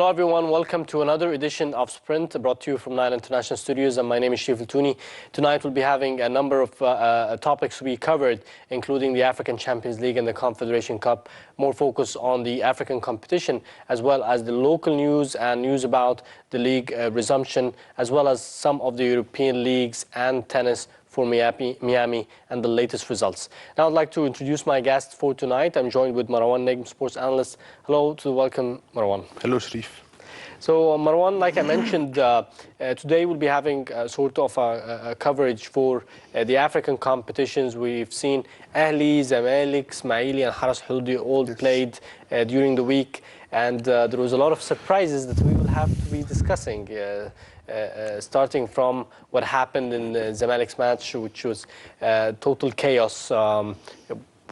Hello everyone, welcome to another edition of Sprint brought to you from Nile International Studios, and my name is Shif Al-Touni. Tonight we'll be having a number of topics to be covered, including the African Champions League and the Confederation Cup, more focus on the African competition, as well as the local news and news about the league resumption, as well as some of the European leagues and tennis for Miami and the latest results. Now I'd like to introduce my guest for tonight. I'm joined with Marwan NEGM, sports analyst. Hello, welcome Marwan. Hello Sharif. So Marwan, like I mentioned, today we'll be having sort of a coverage for the African competitions. We've seen Ahli, Zamalek, Ismaili and Haras Huludi all played during the week, and there was a lot of surprises that we will have to be discussing. Starting from what happened in the Zamalek's match, which was total chaos.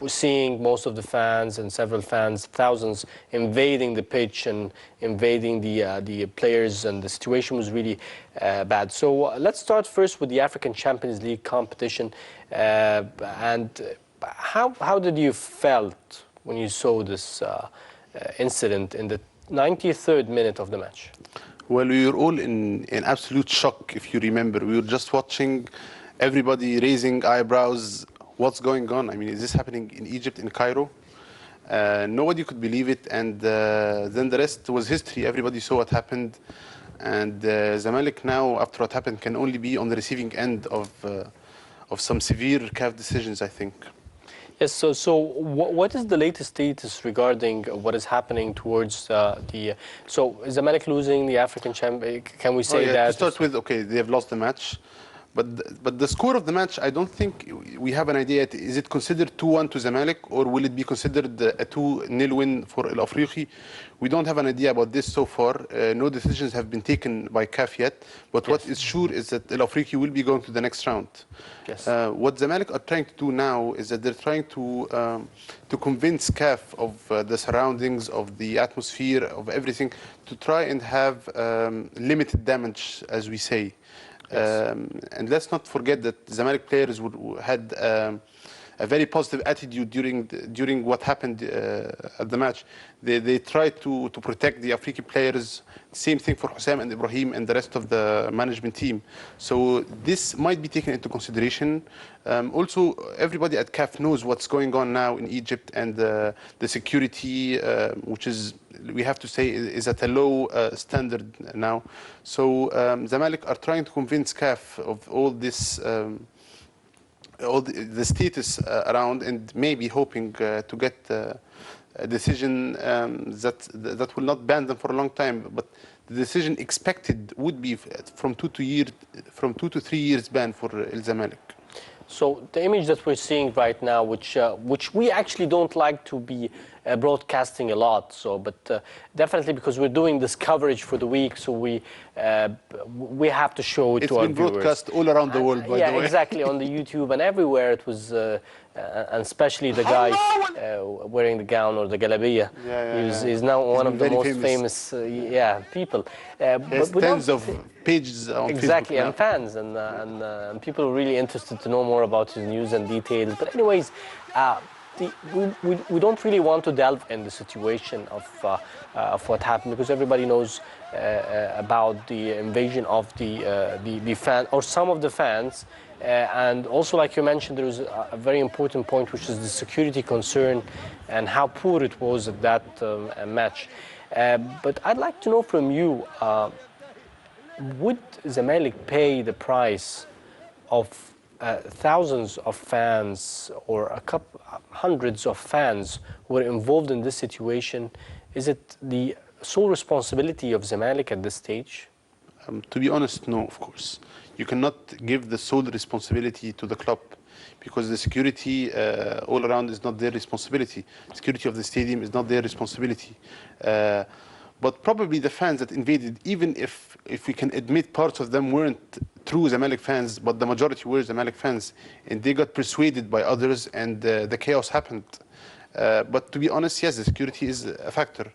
Seeing most of the fans and several fans, thousands, invading the pitch and invading the players, and the situation was really bad. So let's start first with the African Champions League competition. And how did you felt when you saw this incident in the 93rd minute of the match? Well, we were all in absolute shock, if you remember. We were just watching everybody raising eyebrows. What's going on? I mean, is this happening in Egypt, in Cairo? Nobody could believe it, and then the rest was history. Everybody saw what happened, and Zamalek now, after what happened, can only be on the receiving end of some severe CAF decisions, I think. Yes, so what is the latest status regarding what is happening towards so Zamalek losing the African Champions? Can we say that? To start with, okay, they have lost the match, but the score of the match, I don't think we have an idea. Is it considered 2-1 to Zamalek, or will it be considered a 2-0 win for El Afriqi? We don't have an idea about this so far. No decisions have been taken by CAF yet, but yes, what is sure is that El Afriqi will be going to the next round. Yes. What Zamalek are trying to do now is that they're trying to convince CAF of the surroundings, of the atmosphere, of everything, to try and have limited damage, as we say. Yes. And let's not forget that Zamalek players had a very positive attitude during what happened at the match. They tried to protect the African players. Same thing for Hussam and Ibrahim and the rest of the management team. So this might be taken into consideration. Also, everybody at CAF knows what's going on now in Egypt, and the security, which is, we have to say, is at a low standard now. So Zamalek are trying to convince CAF of all this, all the status around, and maybe hoping to get a decision that will not ban them for a long time. But the decision expected would be from 2 to 3 years ban for El Zamalek. So the image that we're seeing right now, which we actually don't like to be broadcasting a lot, but definitely because we're doing this coverage for the week, so we have to show it to our viewers. It's been broadcast all around the world, by the way. Yeah, exactly, on the YouTube and everywhere. It was, and especially the guy wearing the gown or the galabiya. He's now one of the most famous people. There's tens of pages on exactly, Facebook and fans and people are really interested to know more about his news and details. But anyways, we don't really want to delve in the situation of what happened, because everybody knows about the invasion of the fan, or some of the fans. And also, like you mentioned, there was a very important point, which is the security concern and how poor it was at that match. But I'd like to know from you, would Zamalek pay the price of thousands of fans, or hundreds of fans who were involved in this situation? Is it the sole responsibility of Zamalek at this stage? To be honest, no, of course. You cannot give the sole responsibility to the club, because the security all around is not their responsibility. Security of the stadium is not their responsibility. But probably the fans that invaded, even if we can admit parts of them weren't true Zamalek fans, but the majority were Zamalek fans, and they got persuaded by others, and the chaos happened. But to be honest, yes, the security is a factor.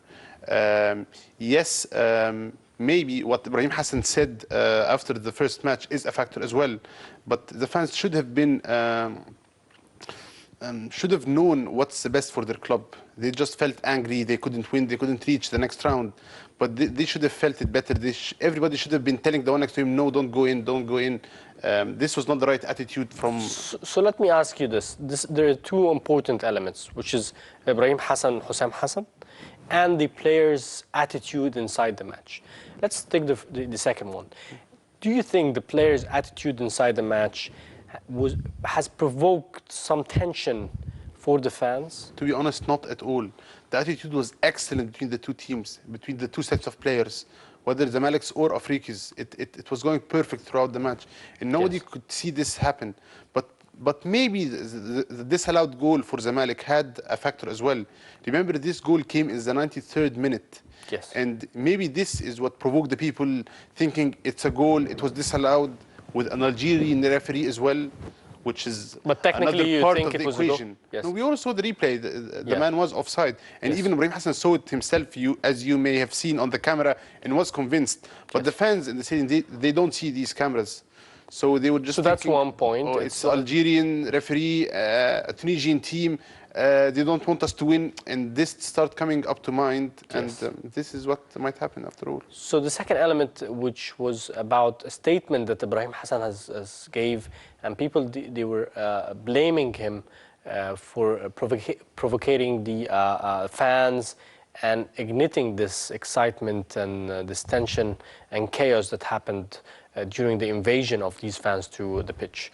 Yes, maybe what Ibrahim Hassan said after the first match is a factor as well, but the fans should have been should have known what's the best for their club. They just felt angry. They couldn't win. They couldn't reach the next round. But they should have felt it better. Everybody should have been telling the one next to him, no, don't go in, don't go in. This was not the right attitude from... So let me ask you this. There are two important elements, which is Ibrahim Hassan, Hussam Hassan, and the players' attitude inside the match. Let's take the second one. Do you think the players' attitude inside the match has provoked some tension for the fans? To be honest, not at all. The attitude was excellent between the two teams, between the two sets of players, whether the Maliks or Afrikis. It was going perfect throughout the match, and nobody could see this happen. But maybe the disallowed goal for Zamalek had a factor as well. Remember, this goal came in the 93rd minute. Yes. And maybe this is what provoked the people thinking it's a goal, it was disallowed, with an Algerian referee as well, which is another part of the equation. Yes. No, we all saw the replay. The Yeah. man was offside. And Yes. even Ibrahim Hassan saw it himself, as you may have seen on the camera, and was convinced. But Yes. the fans in the stadium, they don't see these cameras. So they were just So that's thinking, one point. oh, it's Algerian referee, a Tunisian team. They don't want us to win, and this start coming up to mind, and Yes. this is what might happen after all. So the second element, which was about a statement that Ibrahim Hassan has gave, and people they were blaming him for provocating the fans and igniting this excitement and this tension and chaos that happened during the invasion of these fans to the pitch.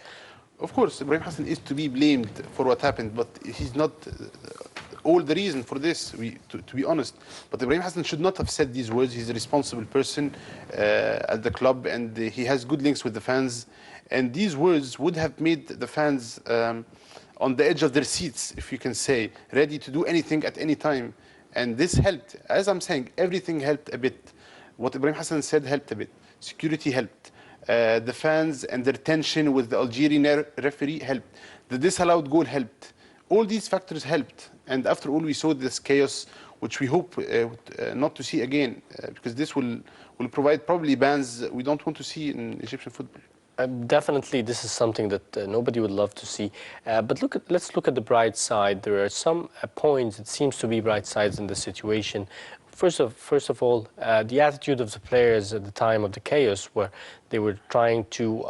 Of course, Ibrahim Hassan is to be blamed for what happened, but he's not all the reason for this, to be honest. But Ibrahim Hassan should not have said these words. He's a responsible person at the club, and he has good links with the fans. And these words would have made the fans on the edge of their seats, if you can say, ready to do anything at any time. And this helped. As I'm saying, everything helped a bit. What Ibrahim Hassan said helped a bit. Security helped. The fans and their tension with the Algerian referee helped. The disallowed goal helped. All these factors helped. And after all, we saw this chaos, which we hope not to see again, because this will provide probably bans we don't want to see in Egyptian football. Definitely, this is something that nobody would love to see. But let's look at the bright side. There are some points, it seems to be bright sides in the situation. First of all, the attitude of the players at the time of the chaos, where they were trying to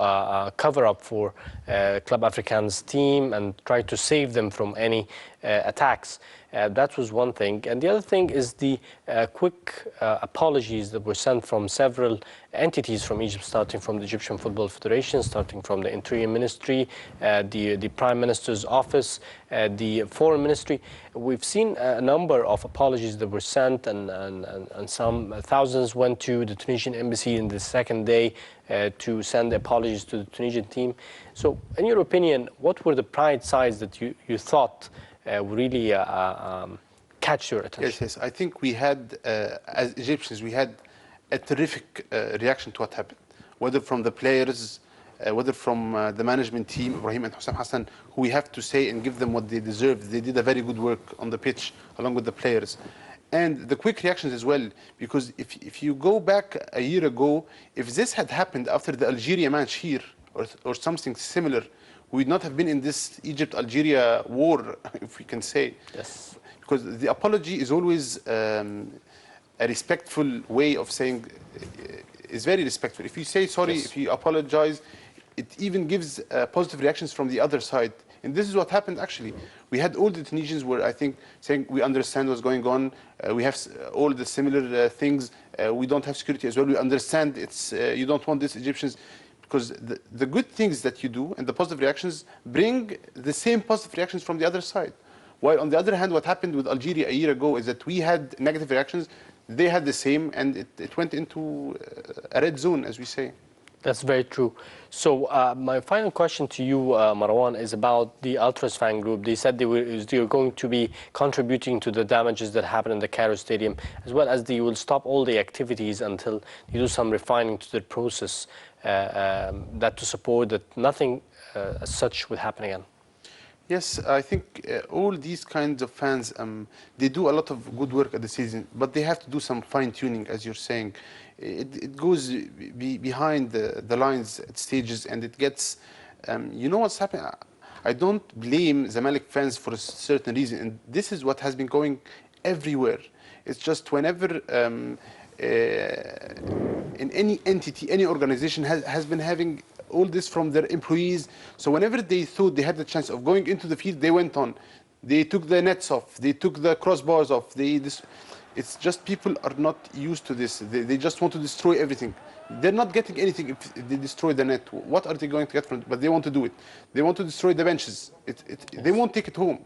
cover up for Club Africain's team and try to save them from any attacks. That was one thing. And the other thing is the quick apologies that were sent from several entities from Egypt, starting from the Egyptian Football Federation, starting from the Interior Ministry, the Prime Minister's office, the Foreign Ministry. We've seen a number of apologies that were sent, and some thousands went to the Tunisian embassy in the second day to send apologies to the Tunisian team. So, in your opinion, what were the bright sides that you thought really catch your attention? Yes. I think we had, as Egyptians, we had a terrific reaction to what happened, whether from the players, whether from the management team, Ibrahim and Hussam Hassan, who we have to say and give them what they deserve. They did a very good work on the pitch, along with the players. And the quick reactions as well, because if you go back a year ago, if this had happened after the Algeria match here, or something similar, we would not have been in this Egypt-Algeria war, if we can say. Yes. Because the apology is always a respectful way of saying, is very respectful. If you say sorry, Yes. if you apologize, it even gives positive reactions from the other side. And this is what happened, actually. We had all the Tunisians were, I think, saying, we understand what's going on. We have all the similar things. We don't have security as well. We understand it's you don't want this, Egyptians. Because the good things that you do and the positive reactions bring the same positive reactions from the other side. While on the other hand, what happened with Algeria a year ago is that we had negative reactions, they had the same, and it went into a red zone, as we say. That's very true. So my final question to you, Marwan, is about the Ultras fan group. They said they were going to be contributing to the damages that happened in the Cairo Stadium, as well as they will stop all the activities until they do some refining to the process, that to support that nothing as such would happen again. Yes, I think all these kinds of fans, they do a lot of good work at the season, but they have to do some fine-tuning, as you're saying. It goes behind the lines at stages, and it gets, you know what's happening? I don't blame Zamalek fans for a certain reason, and this is what has been going everywhere. It's just whenever in any entity, any organization has been having all this from their employees. So whenever they thought they had the chance of going into the field, they went on. They took the nets off. They took the crossbars off. It's just people are not used to this. They just want to destroy everything. They're not getting anything if they destroy the net. What are they going to get from it? But they want to do it. They want to destroy the benches. They won't take it home.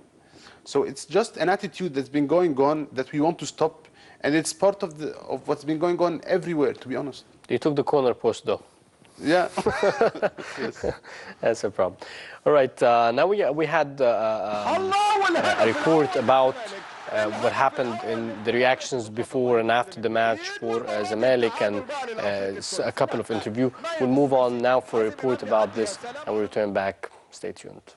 So it's just an attitude that's been going on that we want to stop. And it's part of what's been going on everywhere, to be honest. They took the corner post, though. Yeah. Yes. That's a problem. All right, now we had a report about what happened in the reactions before and after the match for Zamalek, and a couple of interviews. We'll move on now for a report about this, and we'll return back. Stay tuned.